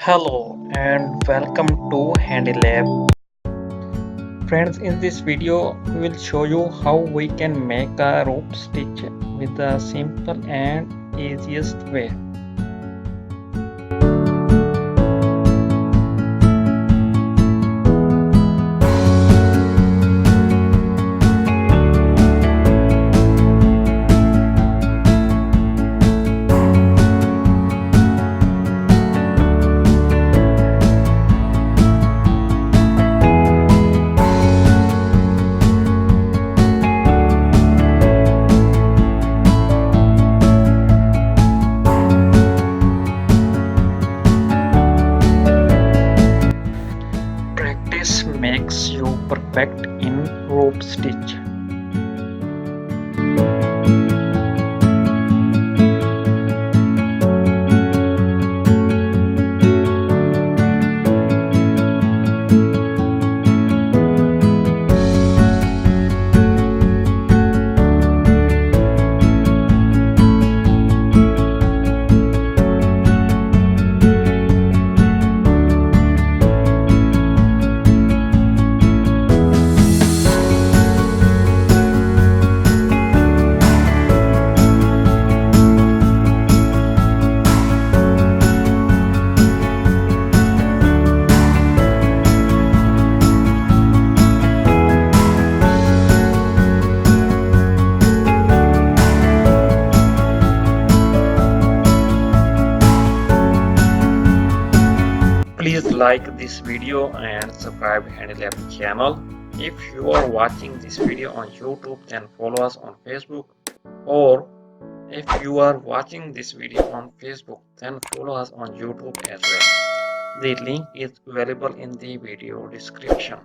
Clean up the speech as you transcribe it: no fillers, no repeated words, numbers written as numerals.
Hello and welcome to Handy Lab. Friends, in this video we will show you how we can make a rope stitch with the simple and easiest way. Practice makes you perfect in rope stitch. Please like this video and subscribe Handy Lab channel. If you are watching this video on YouTube, then follow us on Facebook, or if you are watching this video on Facebook, then follow us on YouTube as well. The link is available in the video description.